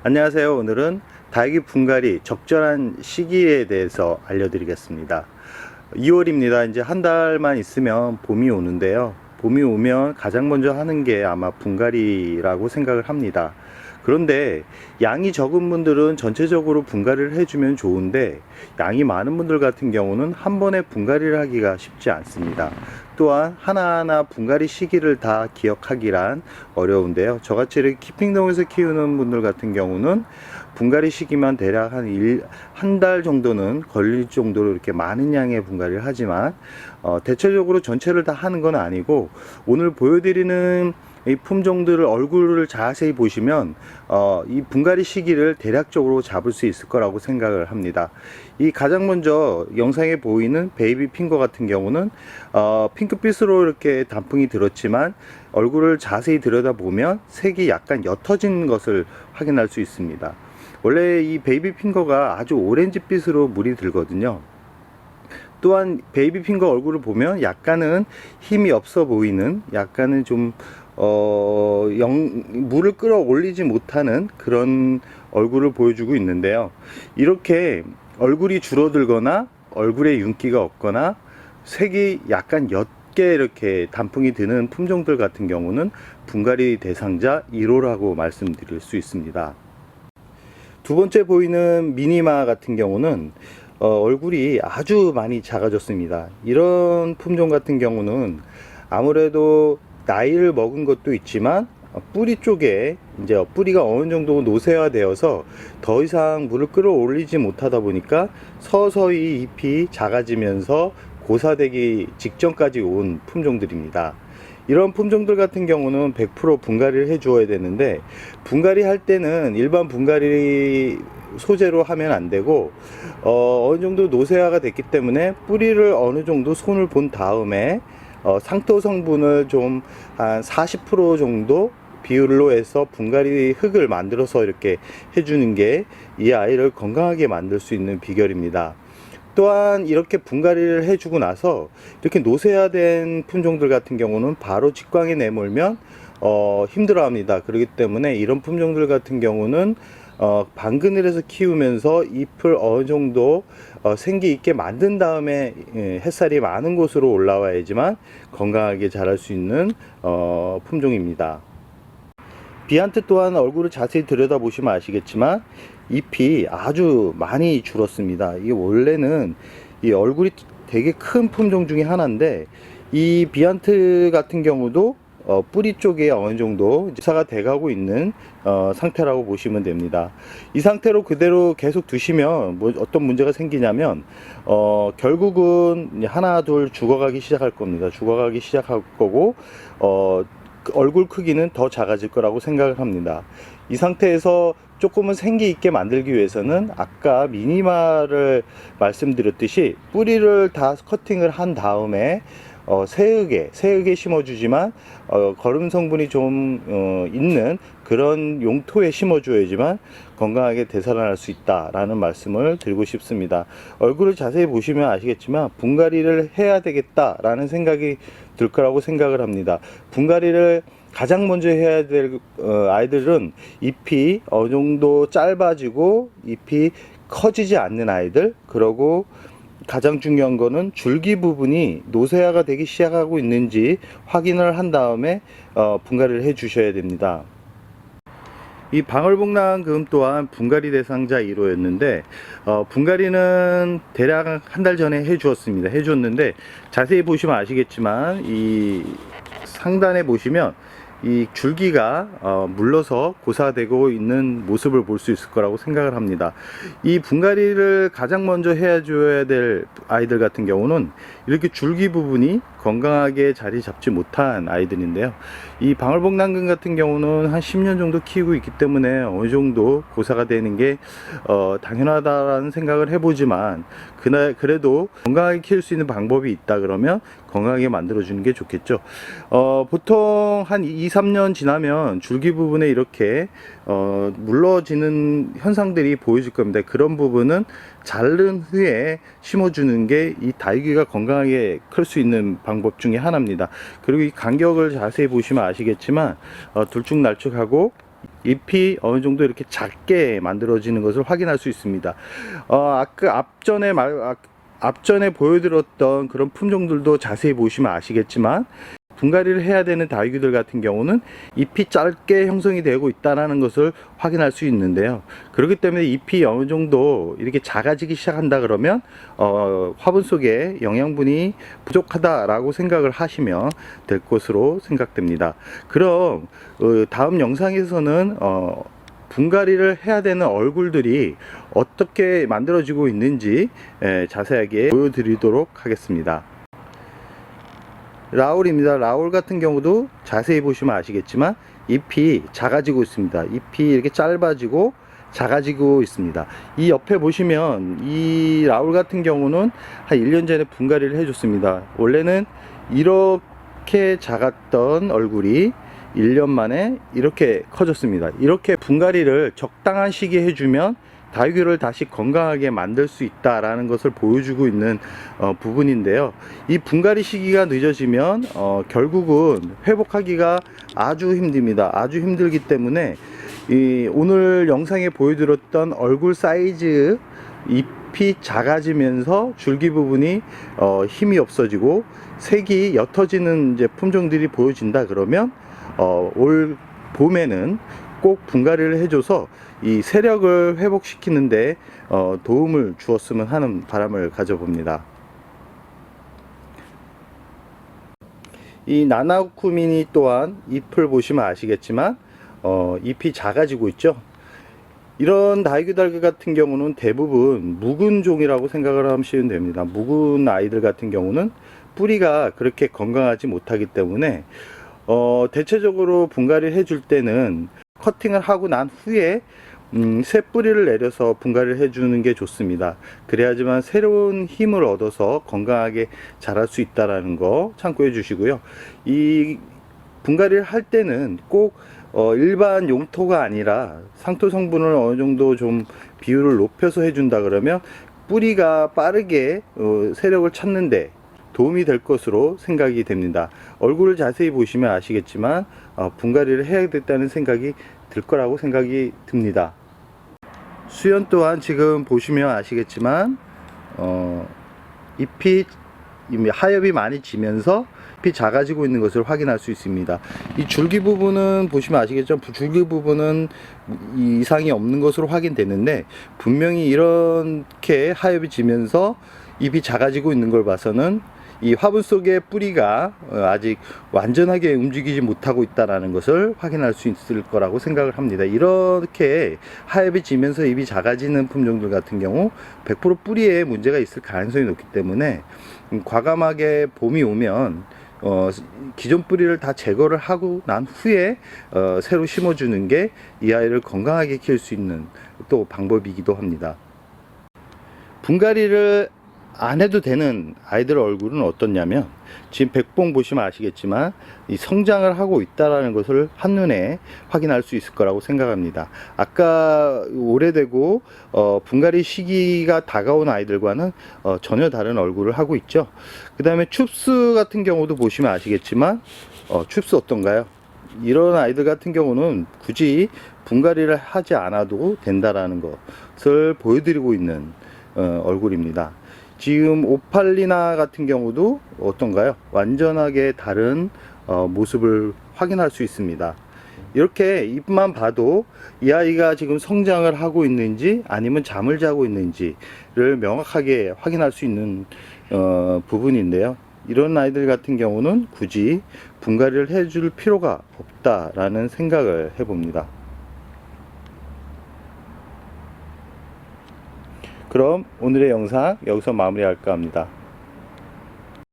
안녕하세요. 오늘은 다육이 분갈이 적절한 시기에 대해서 알려드리겠습니다. 2월입니다. 이제 한 달만 있으면 봄이 오는데요. 봄이 오면 가장 먼저 하는 게 아마 분갈이라고 생각을 합니다. 그런데 양이 적은 분들은 전체적으로 분갈이를 해주면 좋은데, 양이 많은 분들 같은 경우는 한 번에 분갈이를 하기가 쉽지 않습니다. 또한 하나하나 분갈이 시기를 다 기억하기란 어려운데요. 저같이 이렇게 키핑동에서 키우는 분들 같은 경우는 분갈이 시기만 대략 한 달 정도는 걸릴 정도로 이렇게 많은 양의 분갈이를 하지만, 대체적으로 전체를 다 하는 건 아니고, 오늘 보여드리는 이 품종들을 얼굴을 자세히 보시면 이 분갈이 시기를 대략적으로 잡을 수 있을 거라고 생각을 합니다. 이 가장 먼저 영상에 보이는 베이비 핑거 같은 경우는 핑크빛으로 이렇게 단풍이 들었지만, 얼굴을 자세히 들여다보면 색이 약간 옅어진 것을 확인할 수 있습니다. 원래 이 베이비 핑거가 아주 오렌지빛으로 물이 들거든요. 또한 베이비 핑거 얼굴을 보면 약간은 힘이 없어 보이는, 약간은 좀 물을 끌어올리지 못하는 그런 얼굴을 보여주고 있는데요. 이렇게 얼굴이 줄어들거나 얼굴에 윤기가 없거나 색이 약간 옅게 이렇게 단풍이 드는 품종들 같은 경우는 분갈이 대상자 1호라고 말씀드릴 수 있습니다. 두 번째 보이는 미니마 같은 경우는 얼굴이 아주 많이 작아졌습니다. 이런 품종 같은 경우는 아무래도 나이를 먹은 것도 있지만 뿌리 쪽에 이제 뿌리가 어느 정도 노쇠화되어서 더 이상 물을 끌어올리지 못하다 보니까 서서히 잎이 작아지면서 고사되기 직전까지 온 품종들입니다. 이런 품종들 같은 경우는 100% 분갈이를 해 주어야 되는데, 분갈이 할 때는 일반 분갈이 소재로 하면 안 되고 어느 정도 노쇠화가 됐기 때문에 뿌리를 어느 정도 손을 본 다음에 상토 성분을 좀 한 40% 정도 비율로 해서 분갈이 흙을 만들어서 이렇게 해주는 게 이 아이를 건강하게 만들 수 있는 비결입니다. 또한 이렇게 분갈이를 해주고 나서 이렇게 노쇠화된 품종들 같은 경우는 바로 직광에 내몰면 힘들어합니다. 그렇기 때문에 이런 품종들 같은 경우는 방그늘에서 키우면서 잎을 어느 정도 생기 있게 만든 다음에 햇살이 많은 곳으로 올라와야지만 건강하게 자랄 수 있는 품종입니다. 비안트 또한 얼굴을 자세히 들여다보시면 아시겠지만 잎이 아주 많이 줄었습니다. 이게 원래는 이 얼굴이 되게 큰 품종 중에 하나인데, 이 비안트 같은 경우도 뿌리 쪽에 어느 정도 사가 돼가고 있는 상태라고 보시면 됩니다. 이 상태로 그대로 계속 두시면 어떤 문제가 생기냐면 결국은 하나 둘 죽어가기 시작할 겁니다. 죽어가기 시작할 거고 얼굴 크기는 더 작아질 거라고 생각을 합니다. 이 상태에서 조금은 생기 있게 만들기 위해서는 아까 미니마를 말씀드렸듯이 뿌리를 다 커팅을 한 다음에 새흙에 심어주지만 거름 성분이 좀 있는 그런 용토에 심어줘야지만 건강하게 되살아날 수 있다라는 말씀을 드리고 싶습니다. 얼굴을 자세히 보시면 아시겠지만 분갈이를 해야 되겠다라는 생각이 들 거라고 생각을 합니다. 분갈이를 가장 먼저 해야 될 아이들은 잎이 어느 정도 짧아지고 잎이 커지지 않는 아이들, 그리고 가장 중요한 거는 줄기 부분이 노쇠화가 되기 시작하고 있는지 확인을 한 다음에 분갈이를 해 주셔야 됩니다. 이 방울복랑금 또한 분갈이 대상자 1호였는데 분갈이는 대략 한 달 전에 해 주었는데 자세히 보시면 아시겠지만 이 상단에 보시면 이 줄기가 물러서 고사되고 있는 모습을 볼 수 있을 거라고 생각을 합니다. 이 분갈이를 가장 먼저 해줘야 될 아이들 같은 경우는 이렇게 줄기 부분이 건강하게 자리 잡지 못한 아이들인데요. 이 방울복랑금 같은 경우는 한 10년 정도 키우고 있기 때문에 어느 정도 고사가 되는 게 당연하다라는 생각을 해보지만, 그래도 건강하게 키울 수 있는 방법이 있다 그러면 건강하게 만들어 주는 게 좋겠죠. 보통 한 2-3년 지나면 줄기 부분에 이렇게 물러지는 현상들이 보여질 겁니다. 그런 부분은 자른 후에 심어주는 게 이 다육이가 건강하게 클 수 있는 방법 중에 하나입니다. 그리고 이 간격을 자세히 보시면 아시겠지만 들쭉날쭉하고 잎이 어느 정도 이렇게 작게 만들어지는 것을 확인할 수 있습니다. 아까 앞전에 보여드렸던 그런 품종들도 자세히 보시면 아시겠지만, 분갈이를 해야 되는 다육이들 같은 경우는 잎이 짧게 형성이 되고 있다는 것을 확인할 수 있는데요. 그렇기 때문에 잎이 어느 정도 이렇게 작아지기 시작한다 그러면 화분 속에 영양분이 부족하다라고 생각을 하시면 될 것으로 생각됩니다. 그럼 다음 영상에서는 분갈이를 해야 되는 얼굴들이 어떻게 만들어지고 있는지 자세하게 보여드리도록 하겠습니다. 라울입니다. 라울 같은 경우도 자세히 보시면 아시겠지만 잎이 작아지고 있습니다. 잎이 이렇게 짧아지고 작아지고 있습니다. 이 옆에 보시면 이 라울 같은 경우는 한 1년 전에 분갈이를 해줬습니다. 원래는 이렇게 작았던 얼굴이 1년 만에 이렇게 커졌습니다. 이렇게 분갈이를 적당한 시기에 해주면 다육이를 다시 건강하게 만들 수 있다라는 것을 보여주고 있는 부분인데요. 이 분갈이 시기가 늦어지면 결국은 회복하기가 아주 힘듭니다. 아주 힘들기 때문에 오늘 영상에 보여드렸던 얼굴 사이즈, 잎이 작아지면서 줄기 부분이 힘이 없어지고 색이 옅어지는 이제 품종들이 보여진다 그러면 올 봄에는 꼭 분갈이를 해줘서 이 세력을 회복시키는데 도움을 주었으면 하는 바람을 가져봅니다. 이 나나쿠미니 또한 잎을 보시면 아시겠지만 잎이 작아지고 있죠. 이런 다육이들 같은 경우는 대부분 묵은 종이라고 생각을 하시면 됩니다. 묵은 아이들 같은 경우는 뿌리가 그렇게 건강하지 못하기 때문에 대체적으로 분갈이를 해줄 때는 커팅을 하고 난 후에 새 뿌리를 내려서 분갈이를 해주는 게 좋습니다. 그래야지만 새로운 힘을 얻어서 건강하게 자랄 수 있다는 거 참고해 주시고요. 이 분갈이를 할 때는 꼭 일반 용토가 아니라 상토 성분을 어느 정도 좀 비율을 높여서 해준다 그러면 뿌리가 빠르게 세력을 찾는데 도움이 될 것으로 생각이 됩니다. 얼굴을 자세히 보시면 아시겠지만 분갈이를 해야겠다는 생각이 들 거라고 생각이 듭니다. 수연 또한 지금 보시면 아시겠지만 잎이 하엽이 많이 지면서 잎이 작아지고 있는 것을 확인할 수 있습니다. 이 줄기 부분은 보시면 아시겠죠? 줄기 부분은 이상이 없는 것으로 확인되는데 분명히 이렇게 하엽이 지면서 잎이 작아지고 있는 걸 봐서는 이 화분 속의 뿌리가 아직 완전하게 움직이지 못하고 있다는 것을 확인할 수 있을 거라고 생각을 합니다. 이렇게 하엽이 지면서 잎이 작아지는 품종들 같은 경우 100% 뿌리에 문제가 있을 가능성이 높기 때문에 과감하게 봄이 오면 기존 뿌리를 다 제거를 하고 난 후에 새로 심어주는 게 이 아이를 건강하게 키울 수 있는 또 방법이기도 합니다. 분갈이를 안 해도 되는 아이들 얼굴은 어떻냐면 지금 백봉 보시면 아시겠지만 이 성장을 하고 있다는 것을 한눈에 확인할 수 있을 거라고 생각합니다. 아까 오래되고 분갈이 시기가 다가온 아이들과는 전혀 다른 얼굴을 하고 있죠. 그 다음에 춥스 같은 경우도 보시면 아시겠지만 춥스 어떤가요? 이런 아이들 같은 경우는 굳이 분갈이를 하지 않아도 된다라는 것을 보여드리고 있는 얼굴입니다. 지금 오팔리나 같은 경우도 어떤가요? 완전하게 다른 모습을 확인할 수 있습니다. 이렇게 잎만 봐도 이 아이가 지금 성장을 하고 있는지 아니면 잠을 자고 있는지를 명확하게 확인할 수 있는 부분인데요. 이런 아이들 같은 경우는 굳이 분갈이를 해줄 필요가 없다라는 생각을 해봅니다. 그럼 오늘의 영상 여기서 마무리할까 합니다.